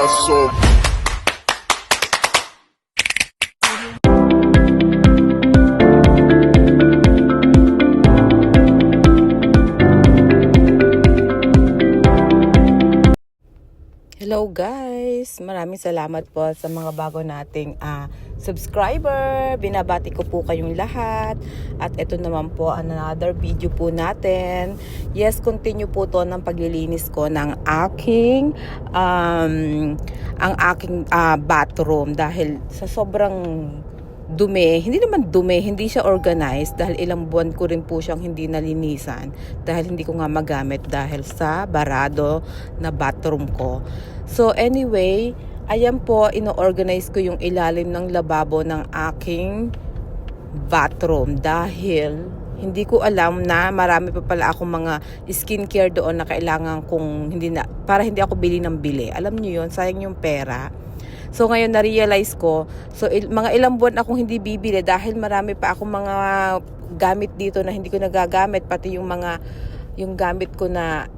corazón. Hello guys! Maraming salamat po sa mga bago nating subscriber. Binabati ko po kayong lahat. At ito naman po another video po natin. Yes, continue po to ng paglilinis ko ng aking bathroom dahil sa sobrang dumi, hindi naman dumi, hindi siya organized dahil ilang buwan ko rin po siyang hindi nalinisan dahil hindi ko nga magamit dahil sa barado na bathroom ko. So anyway, ayan po, ino-organize ko yung ilalim ng lababo ng aking bathroom dahil hindi ko alam na marami pa pala akong mga skincare doon na kailangan kong para hindi ako bili ng bili. Alam niyo yun, sayang yung pera. So ngayon na-realize ko, mga ilang buwan akong hindi bibili dahil marami pa akong mga gamit dito na hindi ko nagagamit, pati yung gamit ko na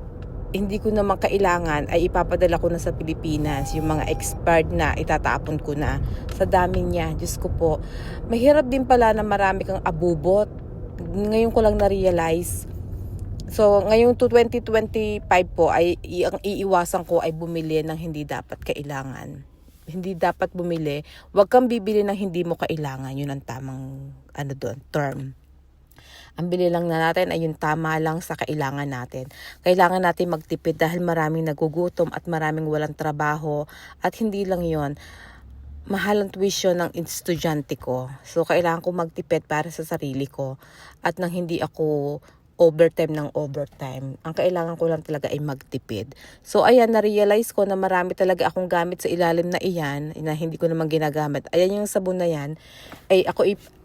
hindi ko naman kailangan ay ipapadala ko na sa Pilipinas. Yung mga expired na itatapon ko na. Sa dami niya, Diyos ko po. Mahirap din pala na marami kang abubot. Ngayon ko lang na-realize. So, ngayong 2025 po, ang iiwasan ko ay bumili ng hindi dapat kailangan. Hindi dapat bumili. Huwag kang bibili ng hindi mo kailangan. Yun ang tamang term. Ang bili lang na natin ay yung tama lang sa kailangan natin. Kailangan natin magtipid dahil maraming nagugutom at maraming walang trabaho. At hindi lang yon, mahal ang tuition ng estudyante ko. So, kailangan ko magtipid para sa sarili ko. At nang hindi ako overtime. Ang kailangan ko lang talaga ay magtipid. So, ayan, na-realize ko na marami talaga akong gamit sa ilalim na iyan, na hindi ko naman ginagamit. Ayan yung sabon na yan.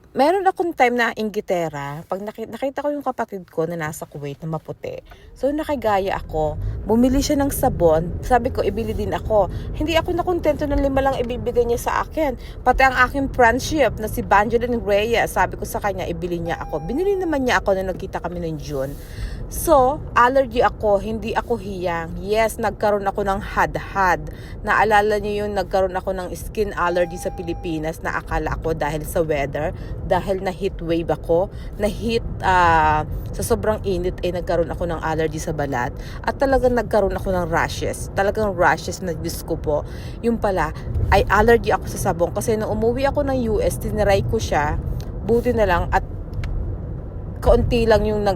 Meron akong time na inggitera. Pag nakita ko yung kapatid ko na nasa Kuwait na maputi. So, nakigaya ako. Bumili siya ng sabon. Sabi ko, ibili din ako. Hindi ako nakontento na 5 lang ibibigay niya sa akin. Pati ang aking friendship na si Banjolin Reyes, sabi ko sa kanya, ibili niya ako. Binili naman niya ako na nagkita kami ng June. So, allergy ako, hindi ako hiyang. Yes, nagkaroon ako ng hadhad. Naalala niyo yung nagkaroon ako ng skin allergy sa Pilipinas na akala ko dahil sa weather, dahil na heat wave ako, sa sobrang init ay nagkaroon ako ng allergy sa balat at talagang nagkaroon ako ng rashes. Talagang rashes na Diyos ko po. Yung pala ay allergy ako sa sabon kasi nung umuwi ako ng US, tiniray ko siya. Buti na lang at kaunti lang yung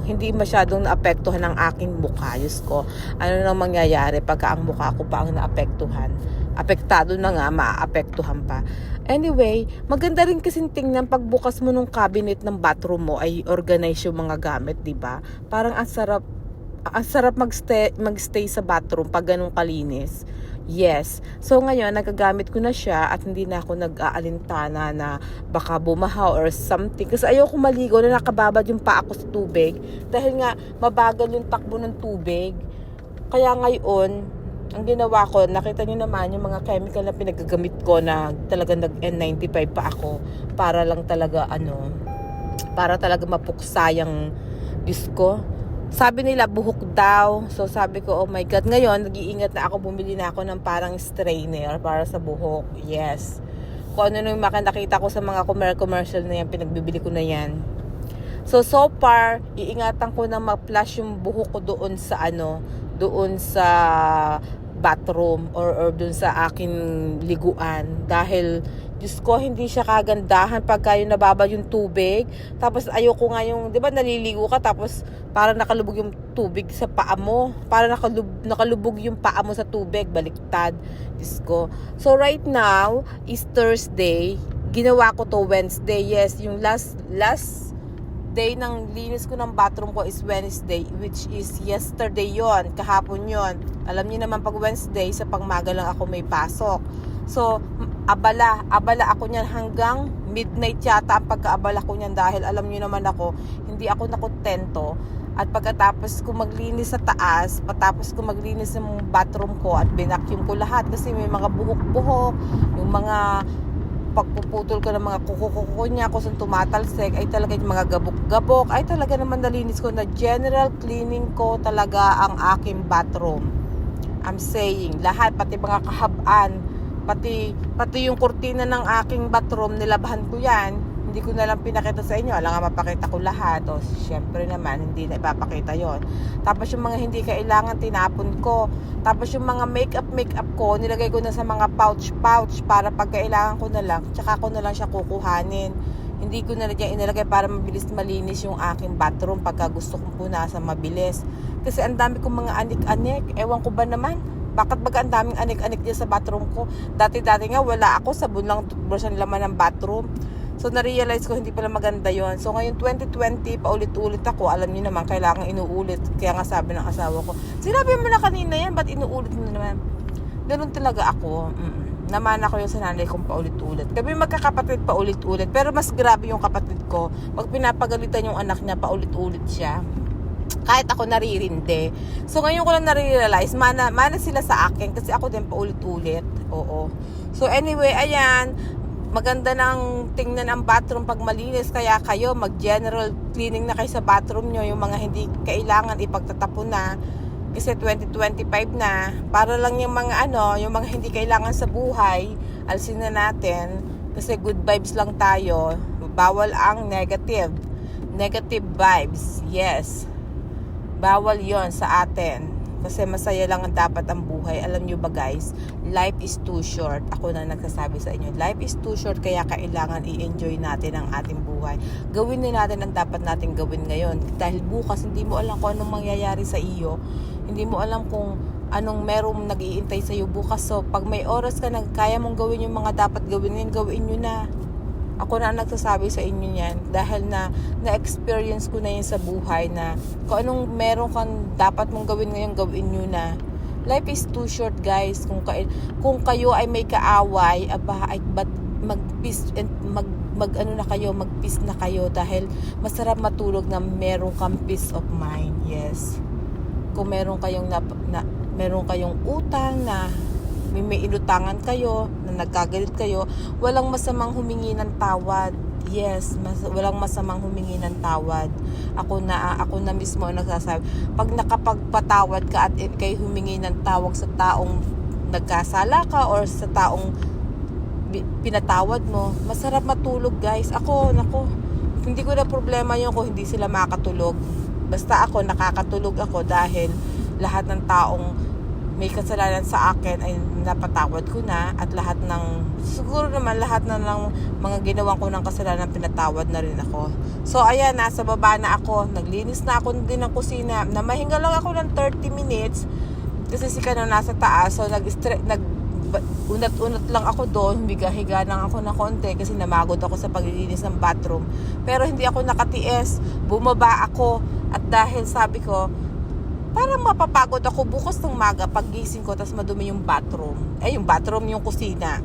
hindi masyadong naapektuhan ng aking mukha. Diyos ko, ano nang mangyayari pagka ang mukha ko pa ang naapektuhan? Apektado na nga, maaapektuhan pa. Anyway, maganda rin kasing tingnan pagbukas mo ng cabinet ng bathroom mo ay organize yung mga gamit, di ba? Parang ang sarap magstay sa bathroom pag ganun kalinis. Yes. So ngayon, nagagamit ko na siya at hindi na ako nag-aalintana na baka bumaha or something. Kasi ayoko maligo na nakababad yung paa ko sa tubig. Dahil nga, mabagal yung takbo ng tubig. Kaya ngayon, ang ginawa ko, nakita niyo naman yung mga chemical na pinagagamit ko na talagang nag-N95 pa ako. Para lang talaga, para talaga mapuksa yung Diyos ko. Sabi nila buhok daw. So sabi ko, oh my God. Ngayon, nag-iingat na ako. Bumili na ako ng parang strainer para sa buhok. Yes. Kung ano yung nakita ko sa mga commercial na yan, pinagbibili ko na yan. So far, iingatan ko na ma-flush yung buhok ko doon sa bathroom or doon sa aking liguan. Dahil Diyos ko, hindi siya kagandahan pagka yung nababad yung tubig. Tapos ayoko nga yung, di ba naliligo ka tapos parang nakalubog yung tubig sa paa mo. Parang nakalubog yung paa mo sa tubig. Baliktad. Diyos ko. So right now is Thursday. Ginawa ko to Wednesday. Yes, yung last day ng linis ko ng bathroom ko is Wednesday, which is yesterday yon, kahapon yon. Alam niyo naman pag Wednesday, sa pangmaga lang ako may pasok. So, abala ako niyan hanggang midnight yata ang pagkaabala ko niyan dahil alam niyo naman ako, hindi ako nakontento. At pagkatapos ko maglinis sa taas, patapos ko maglinis ng bathroom ko at binacuum ko lahat kasi may mga buhok-buhok, yung mga pagpuputol ko ng mga kuko niya kung saan tumatalsik ay talaga yung mga gabok-gabok ay talaga naman nalinis ko na general cleaning ko talaga ang aking bathroom. I'm saying, lahat, pati mga kahabaan, pati yung kurtina ng aking bathroom, nilabahan ko yan. Hindi ko na lang pinakita sa inyo. Alam nga, mapakita ko lahat. O, syempre naman, hindi na ipapakita yon. Tapos yung mga hindi kailangan, tinapon ko. Tapos yung mga makeup ko, nilagay ko na sa mga pouch para pag kailangan ko na lang, tsaka ko na lang siya kukuhanin. Hindi ko na lang inilagay para mabilis malinis yung aking bathroom pagka gusto kong punasan mabilis. Kasi ang dami kong mga anik-anik. Ewan ko ba naman, bakit baga ang daming anik-anik dyan sa bathroom ko? Dati-dati nga wala ako, sabon lang, toothbrush ang laman ng bathroom. So na-realize ko hindi pala maganda yon. So ngayon 2020, paulit-ulit ako. Alam niyo naman, kailangan inuulit. Kaya nga sabi ng asawa ko, sinabi mo na kanina yan, ba't inuulit mo na naman? Ganun talaga ako. Naman ako yung sa nanay kong paulit-ulit. Kami magkakapatid paulit-ulit. Pero mas grabe yung kapatid ko. Pag pinapagalitan yung anak niya, paulit-ulit siya. Kahit ako naririndi. So ngayon ko lang nare-realize, mana sila sa akin. Kasi ako din paulit-ulit. Oo. So anyway, ayan. Maganda nang tingnan ang bathroom pag malinis. Kaya kayo, mag-general cleaning na kayo sa bathroom nyo. Yung mga hindi kailangan, ipagtatapon na. Kasi 2025 na. Para lang yung mga yung mga hindi kailangan sa buhay, alisin na natin. Kasi good vibes lang tayo. Bawal ang negative. Negative vibes. Yes. Bawal yon sa atin. Kasi masaya lang ang dapat ang buhay. Alam nyo ba guys, life is too short. Ako na nagsasabi sa inyo, life is too short, kaya kailangan i-enjoy natin ang ating buhay. Gawin na natin ang dapat natin gawin ngayon. Dahil bukas, hindi mo alam kung anong mangyayari sa iyo. Hindi mo alam kung anong merong nag-iintay sa iyo bukas. So, pag may oras ka na kaya mong gawin yung mga dapat gawin ngayon, gawin nyo na. Ako na nagsasabi sa inyo yan dahil na-experience ko na yun sa buhay na kung anong meron kang dapat mong gawin ngayon, gawin nyo na. Life is too short guys. Kung kayo ay may kaaway, mag-peace na kayo dahil masarap matulog na meron kang peace of mind. Yes. Kung meron kayong meron kayong utang na may inutangan kayo, na nagkagalit kayo, walang masamang humingi ng tawad. Yes, walang masamang humingi ng tawad. Ako na mismo ang nagsasabi, pag nakapagpatawad ka at kay humingi ng tawag sa taong nagkasala ka or sa taong pinatawad mo, masarap matulog guys. Nako, hindi ko na problema yun kung hindi sila makatulog. Basta ako, nakakatulog ako dahil lahat ng taong may kasalanan sa akin ay napatawad ko na, at siguro naman lahat na ng mga ginawa ko ng kasalanan pinatawad na rin ako. So ayan, nasa baba na ako, naglinis na ako din ng kusina, na mahinga lang ako ng 30 minutes kasi si Kano nasa taas. So unat-unat lang ako doon, higa-higa lang ako na konti kasi namagod ako sa paglilinis ng bathroom. Pero hindi ako nakatiis, bumaba ako, at dahil sabi ko, parang mapapagod ako bukas ng maga paggising ko, tas madumi yung bathroom. Yung kusina.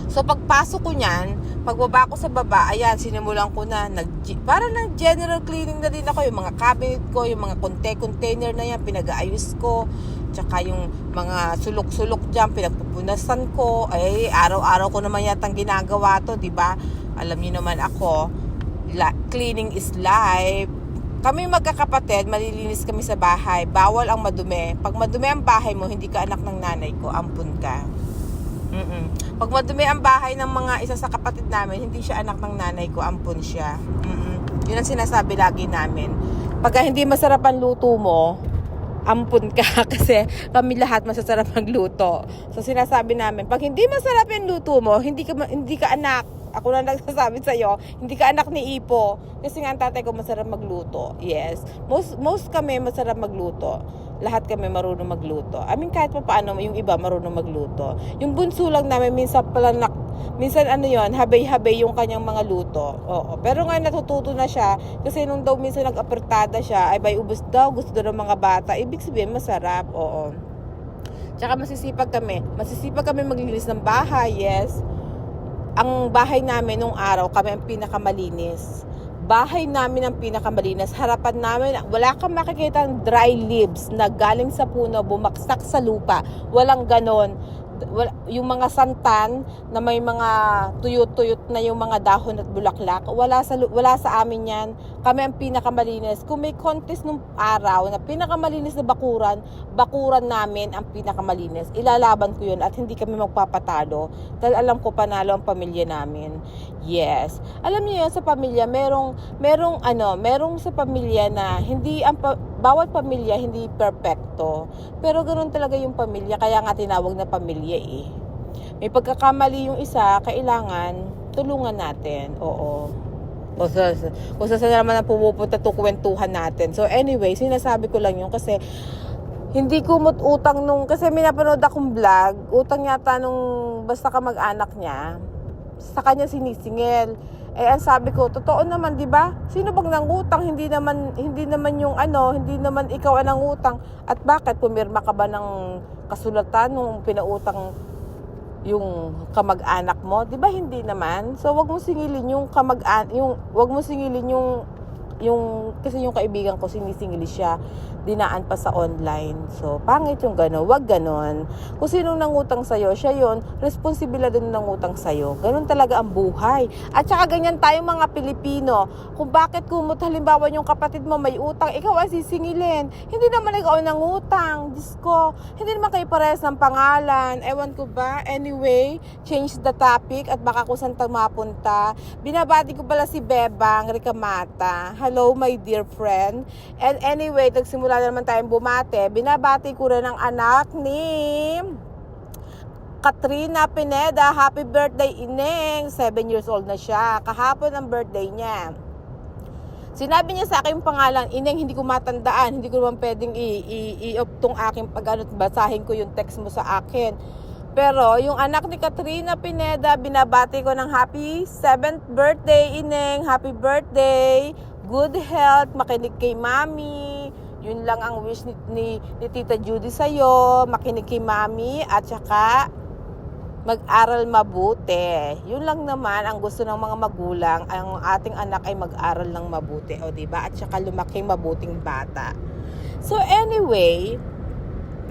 So pagpasok ko niyan, pagbaba ko sa baba, ayan, sinimulan ko na, parang general cleaning na din ako. Yung mga cabinet ko, yung mga container na yan, pinag-aayos ko. Tsaka yung mga sulok-sulok dyan, pinagpupunasan ko. Araw-araw ko naman yatang ginagawa to, diba? Alam niyo naman ako, cleaning is life. Kami magkakapatid, malilinis kami sa bahay. Bawal ang madumi. Pag madumi ang bahay mo, hindi ka anak ng nanay ko, ampun ka. Pag madumi ang bahay ng mga isa sa kapatid namin, hindi siya anak ng nanay ko, ampun siya. Yun ang sinasabi lagi namin. Pag hindi masarap ang luto mo, ampun ka. Kasi kami lahat masasarap magluto. So sinasabi namin, pag hindi masarap yung luto mo, hindi ka anak. Ako na nagsasabi sa'yo, hindi ka anak ni Ipo. Kasi nga ang tatay ko masarap magluto. Yes. Most kami masarap magluto. Lahat kami marunong magluto. Kahit pa paano, yung iba marunong magluto. Yung bunso lang namin, minsan habay-habay yung kanyang mga luto. Oo. Pero ngayon natututo na siya. Kasi nung daw minsan nag-apertada siya, ay bay ubos daw, gusto daw ng mga bata. Ibig sabihin, masarap. Oo. Tsaka masisipag kami. Masisipag kami maglinis ng bahay. Yes. Ang bahay namin nung araw, kami ang pinakamalinis. Bahay namin ang pinakamalinis. Harapan namin, wala kang makikita ng dry leaves na galing sa puno, bumaksak sa lupa. Walang ganon. yung mga santan na may mga tuyot-tuyot na yung mga dahon at bulaklak, wala sa amin yan. Kami ang pinakamalinis. Kung may contest nung araw na pinakamalinis na bakuran namin ang pinakamalinis. Ilalaban ko yun at hindi kami magpapatalo dahil alam ko panalo ang pamilya namin. Yes. Alam niyo yun, sa pamilya merong sa pamilya na hindi bawat pamilya hindi perfecto. Pero ganoon talaga yung pamilya, kaya nga tinawag na pamilya eh. May pagkakamali yung isa, kailangan tulungan natin. Oo. Kung saan naman ang pumupunta to kwentuhan natin. So anyway, sinasabi ko lang yun kasi hindi kumot utang kasi may napanood akong vlog, utang yata nung basta kamag-anak niya, sa kanya sinisingil. Eh ang sabi ko, totoo naman, 'di ba? Sino bang nangutang? Hindi naman hindi naman ikaw ang nangutang. At bakit pumirma ka ba ng kasulatan nung pinautang yung kamag-anak mo? 'Di ba hindi naman? So wag mo singilin yung wag mo singilin yung kasi yung kaibigan ko sinisingili siya, dinaan pa sa online. So pangit yung gano'n, wag gano'n. Kung sinong nangutang sa'yo, siya yon, responsibilidad din nangutang sa'yo. Gano'n talaga ang buhay. At saka ganyan tayong mga Pilipino. Kung bakit kumot halimbawa yung kapatid mo may utang, ikaw ang sisingilin. Hindi naman ikaw ang nangutang. Diyos ko, hindi naman kayo parehas ng pangalan. Ewan ko ba? Anyway, change the topic at baka kung saan tayo mapunta. Binabati ko pala si Bebang Ricamata. Hello my dear friend. And anyway, nagsimula na naman tayong bumate. Binabati ko rin ang anak ni Katrina Pineda. Happy birthday, Ineng. 7 years old na siya. Kahapon ang birthday niya. Sinabi niya sa akin yung pangalan, Ineng, hindi ko matandaan. Hindi ko naman pwedeng i-off tong aking basahin ko yung text mo sa akin. Pero yung anak ni Katrina Pineda, binabati ko ng happy 7th birthday, Ineng. Happy birthday. Good health, makinig kay mami. Yun lang ang wish ni Tita Judy sa'yo. Makinig kay mami at saka mag-aral mabuti. Yun lang naman ang gusto ng mga magulang. Ang ating anak ay mag-aral ng mabuti. O diba? At saka lumaking mabuting bata. So anyway,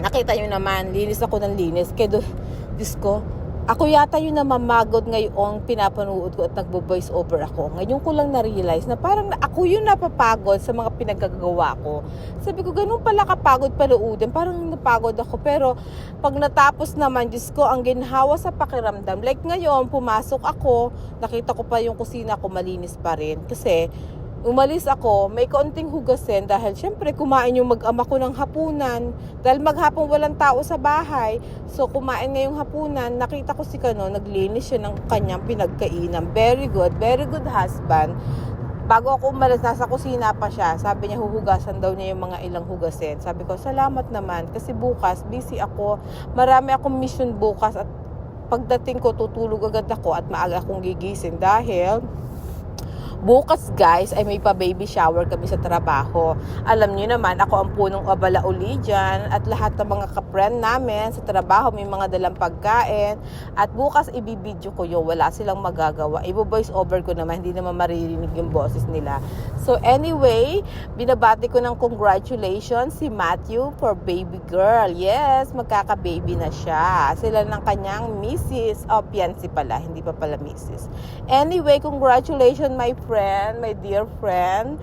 nakita nyo naman, linis ako ng linis. Kaya Diyos ko, ako yata yung namamagod ngayon, pinapanood ko at nagbo-voice over ako. Ngayon ko lang na-realize na parang ako yung napapagod sa mga pinagagawa ko. Sabi ko, ganun pala kapagod panoodin. Parang napagod ako. Pero pag natapos naman, Diyos ko, ang ginhawa sa pakiramdam. Like ngayon, pumasok ako, nakita ko pa yung kusina ko, malinis pa rin. Kasi umalis ako, may kaunting hugasin dahil syempre kumain yung mag-ama ko ng hapunan. Dahil maghapong walang tao sa bahay. So kumain ngayong hapunan, nakita ko si Kano, naglinis siya ng kanyang pinagkainan. Very good husband. Bago ako umalis, nasa kusina pa siya. Sabi niya, huhugasan daw niya yung mga ilang hugasin. Sabi ko, salamat naman. Kasi bukas, busy ako. Marami akong mission bukas. At pagdating ko, tutulog agad ako at maaga akong gigising. Dahil bukas guys ay may pa-baby shower kami sa trabaho. Alam niyo naman, ako ang punong abala uli dyan at lahat ng mga ka-friend namin sa trabaho may mga dalang pagkain at bukas ibibidyo ko yun, wala silang magagawa. Ibo-voice over ko naman, hindi naman maririnig yung boses nila. So anyway, binabati ko ng congratulations si Matthew for baby girl. Yes, magkaka-baby na siya. Sila ng kanyang Mrs. Fiancé pala, hindi pa pala Mrs. Anyway, congratulations my friend, my dear friend.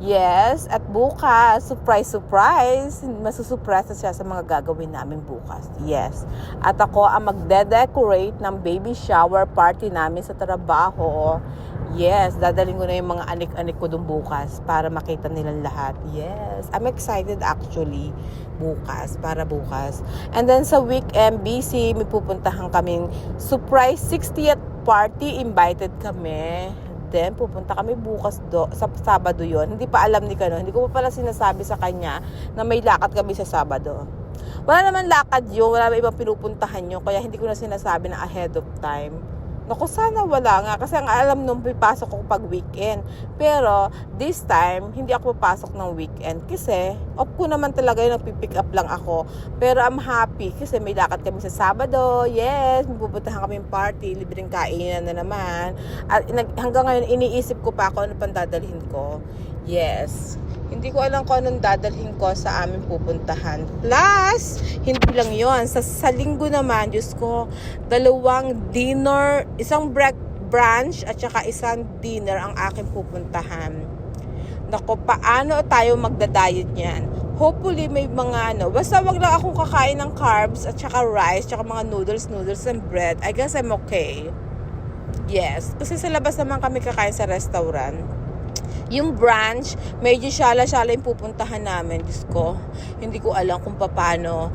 Yes, at bukas, surprise, masusurpresa siya sa mga gagawin namin bukas. Yes. At ako ang magde-decorate ng baby shower party namin sa trabaho. Yes, dadalhin ko na yung mga anik-anik ko dun bukas para makita nilang lahat. Yes, I'm excited actually para bukas. And then sa weekend, busy, may pupuntahan kaming surprise 60th party, invited kami. Then, pupunta kami bukas sa Sabado yon. Hindi pa alam ni Kano. Hindi ko pa pala sinasabi sa kanya na may lakad kami sa Sabado. Wala naman lakad yun. Wala naman ibang pinupuntahan yun. Kaya hindi ko na sinasabi na ahead of time. Naku, sana wala nga. Kasi ang alam nung pipasok ko pag weekend. Pero, this time, hindi ako papasok ng weekend. Kasi, off ko naman talaga yun. Nagpipick up lang ako. Pero, I'm happy. Kasi may lakad kami sa Sabado. Yes, pupuntahan kami yung party. Libreng kainan na naman. At hanggang ngayon, iniisip ko pa ako ano pang dadalhin ko. Yes. Hindi ko alam kung anong dadalhin ko sa aming pupuntahan. Plus, hindi lang yon. Sa linggo naman, Diyos ko, 2 dinner, isang brunch at saka isang dinner ang aking pupuntahan. Nako, paano tayo magda-diet niyan? Hopefully may mga basta wag lang akong kakain ng carbs at saka rice, tsaka mga noodles and bread. I guess I'm okay. Yes, kasi sa labas naman kami kakain sa restaurant. Yung brunch, medyo syala-syala yung pupuntahan namin. Diyos ko, hindi ko alam kung paano.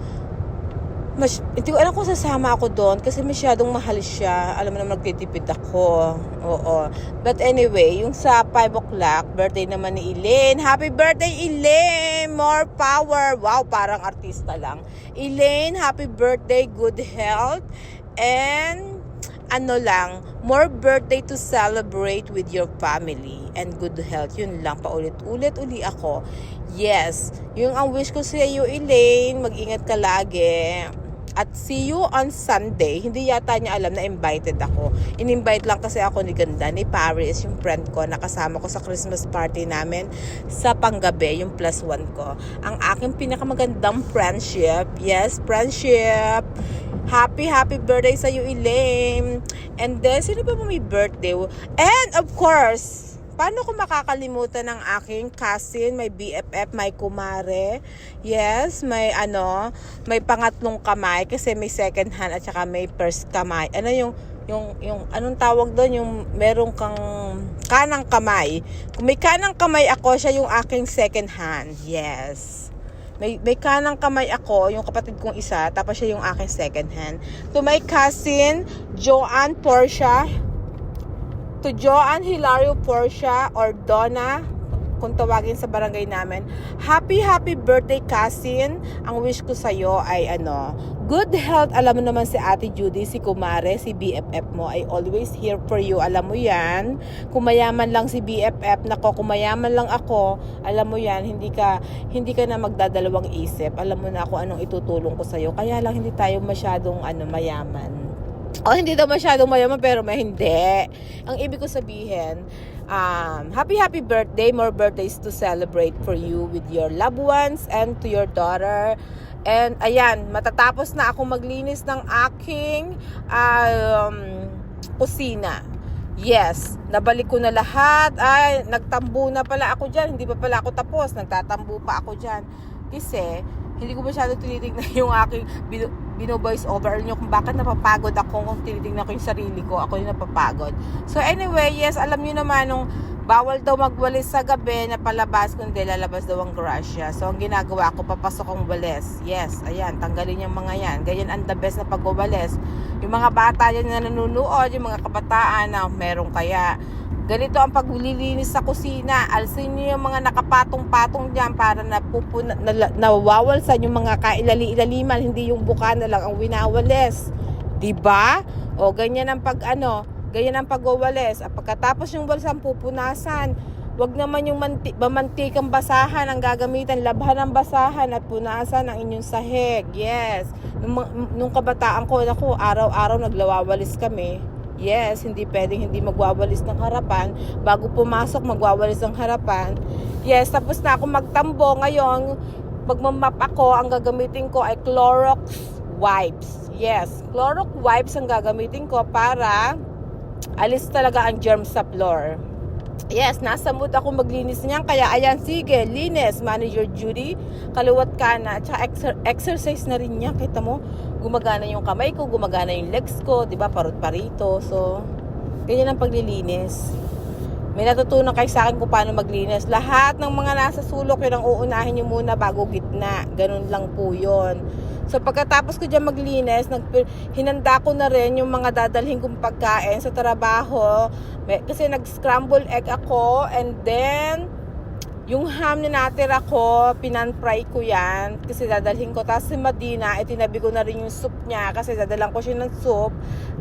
Hindi ko alam kung sasama ako doon kasi masyadong mahal siya. Alam mo naman, nagtitipid ako. Oo. But anyway, yung sa 5 o'clock, birthday naman ni Elaine. Happy birthday, Elaine! More power! Wow, parang artista lang. Elaine, happy birthday, good health. And more birthday to celebrate with your family and good health. Yun lang, paulit-ulit ako. Yes, yung ang wish ko sa iyo, Elaine, mag-ingat ka lagi. At see you on Sunday. Hindi yata niya alam na invited ako. In-invite lang kasi ako ni Ganda, ni Paris, yung friend ko, nakasama ko sa Christmas party namin sa panggabi, yung +1 ko. Ang aking pinakamagandang friendship. Yes, friendship. Happy birthday sa iyo, Elaine. And then, sino ba may birthday? And of course, paano ko makakalimutan ng aking cousin, may BFF, may kumare. Yes, may pangatlong kamay kasi may second hand at saka may first kamay. Ano yung anong tawag doon, yung merong kang kanang kamay. Kung may kanang kamay ako, siya yung aking second hand. Yes. May kanang kamay ako, yung kapatid kong isa, tapos siya yung aking second hand. To my cousin, Joanne Portia, to Joanne Hilario Portia or Donna, kung tawagin sa barangay namin, happy birthday, cousin. Ang wish ko sa'yo ay good health. Alam mo naman si Ate Judy, si Kumare, si BFF mo ay always here for you. Alam mo yan. Kung mayaman lang si BFF, nako, kung mayaman lang ako, alam mo yan, hindi ka na magdadalawang isip. Alam mo na ako anong itutulong ko sa'yo. Kaya lang hindi tayo masyadong mayaman. O hindi daw masyadong mayaman, pero may hindi. Ang ibig ko sabihin, happy birthday, more birthdays to celebrate for you with your loved ones and to your daughter. And ayan, matatapos na ako maglinis ng aking kusina. Yes, nabalik ko na lahat. Ay, nagtambo na pala ako dyan. Hindi pa pala ako tapos, nagtatambo pa ako dyan. Kasi hindi ko masyado tinitignan yung aking bino-voice over nyo kung bakit napapagod ako kung tinitignan ko yung sarili ko. Ako yung napapagod. So anyway, yes, alam nyo naman nung bawal daw magwalis sa gabi na palabas, kundi lalabas daw ang grasya. So ang ginagawa ko, papasok ang walis. Yes, ayan, tanggalin yung mga yan. Ganyan ang the best na pagwawalis. Yung mga bata yan na nanonood, yung mga kabataan na meron kaya. Ganito ang paglilinis sa kusina. Alsin nyo yung mga nakapatong-patong dyan para nawawalsan yung mga kailali-ilaliman. Hindi yung buka na lang ang winawalis. Diba? O ganyan ang ganyan ang pagwawalis. At pagkatapos yung walsan, pupunasan. Wag naman yung mantikang basahan ang gagamitan. Labhan ang basahan at punasan ang inyong sahig. Yes. Nung kabataan ko, araw-araw naglawawalis kami. Yes, hindi pwedeng hindi magwawalis ng harapan. Bago pumasok, magwawalis ng harapan. Yes, tapos na ako magtambo. Ngayon, magmamap ako. Ang gagamitin ko ay Clorox wipes. Yes, Clorox wipes ang gagamitin ko para alis talaga ang germs sa floor. Yes, nasa mood ako maglinis niyan. Kaya ayan, sige, linis, manager Judy, kaliwat kanan. Tsaka exercise na rin niya. Kita mo, gumagana yung kamay ko, gumagana yung legs ko, di ba, parito. So, ganyan ang paglilinis. May natutunan kayo sa akin kung paano maglinis. Lahat ng mga nasa sulok, yun ang uunahin nyo muna bago gitna. Ganun lang po yun. So pagkatapos ko dyan maglinis, hinanda ko na rin yung mga dadalhin kong pagkain sa trabaho. Kasi nag-scramble egg ako, and then yung ham na natira ko, pinan-fry ko yan kasi dadalhin ko. Tapos si Madina, itinabi ko na rin yung soup niya kasi dadalang ko siya ng soup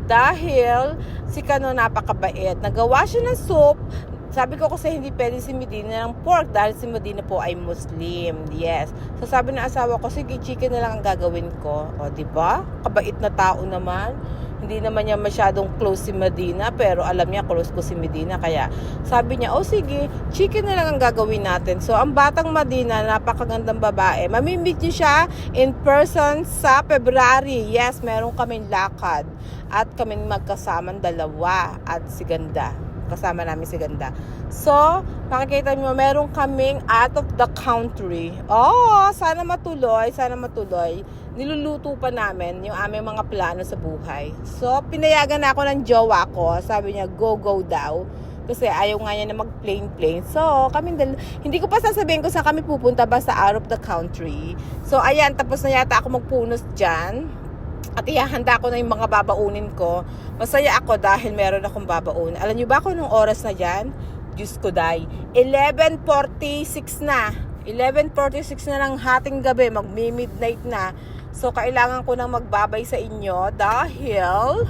dahil si Kano napakabait. Nagawa siya ng soup. Sabi ko kasi hindi pwede si Medina ng pork dahil si Medina po ay Muslim. Yes. So sabi ng asawa ko, sige, chicken na lang ang gagawin ko. O, diba? Kabait na tao naman. Hindi naman niya masyadong close si Medina, pero alam niya close ko si Medina. Kaya sabi niya, oh sige, chicken na lang ang gagawin natin. So ang batang Medina, napakagandang babae. Mamimit niyo siya in person sa February. Yes, meron kaming lakad. At kaming magkasamang dalawa. At si Ganda. Kasama namin si Ganda. So, makikita nyo, meron kaming out of the country. Oh, sana matuloy, sana matuloy. Niluluto pa namin yung aming mga plano sa buhay. So, pinayagan na ako ng jowa ko. Sabi niya, go daw. Kasi ayaw nga niya na mag-plane. So, hindi ko pa sasabihin kung saan kami pupunta, basta out of the country. So, ayan, tapos na yata ako magpunos dyan. At ihahanda ko na yung mga babaunin ko. Masaya ako dahil meron akong babaon. Alam niyo ba kung anong oras na dyan? Diyos ko day. 11:46 na. 11:46 na ng hating gabi. Magmi-midnight na. So, kailangan ko nang magbabay sa inyo dahil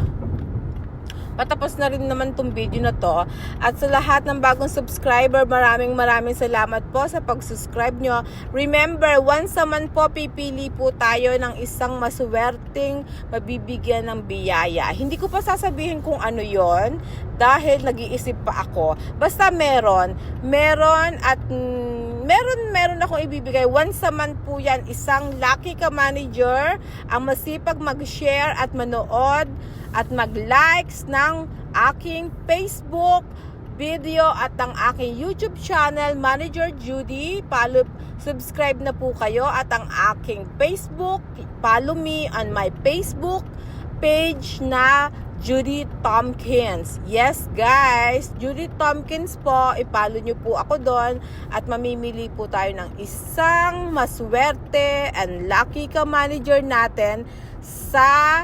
patapos na rin naman tong video na to. At sa lahat ng bagong subscriber, maraming salamat po sa pag-subscribe nyo. Remember, once a month po, pipili po tayo ng isang maswerteng mabibigyan ng biyaya. Hindi ko pa sasabihin kung ano yon dahil nag-iisip pa ako. Basta meron akong ibibigay. Once a month po yan, isang lucky ka manager ang masipag mag-share at manood at mag-likes ng aking Facebook video at ang aking YouTube channel, Manager Judy. Subscribe na po kayo at ang aking Facebook, follow me on my Facebook page na Judy Tompkins. Yes guys, Judy Tompkins po, i-follow nyo po ako doon at mamimili po tayo ng isang maswerte and lucky ka manager natin sa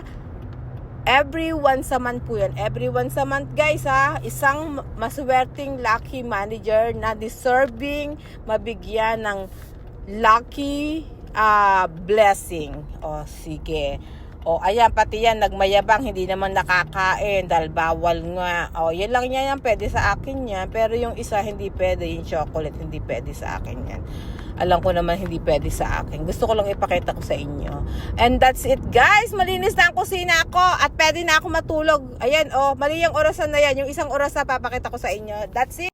every once a month po yan. Every once a month guys ha. Isang maswerteng lucky manager na deserving mabigyan ng lucky blessing. O sige. O ayan, pati yan nagmayabang, hindi naman nakakain dahil bawal nga. O yan lang yan, pwede sa akin yan. Pero yung isa hindi pwede, yung chocolate hindi pwede sa akin yan. Alam ko naman hindi pwede sa akin. Gusto ko lang ipakita ko sa inyo. And that's it guys. Malinis na ang kusina ko at pwede na ako matulog. Ayan, mali yung orasan na yan. Yung isang oras na papakita ko sa inyo. That's it.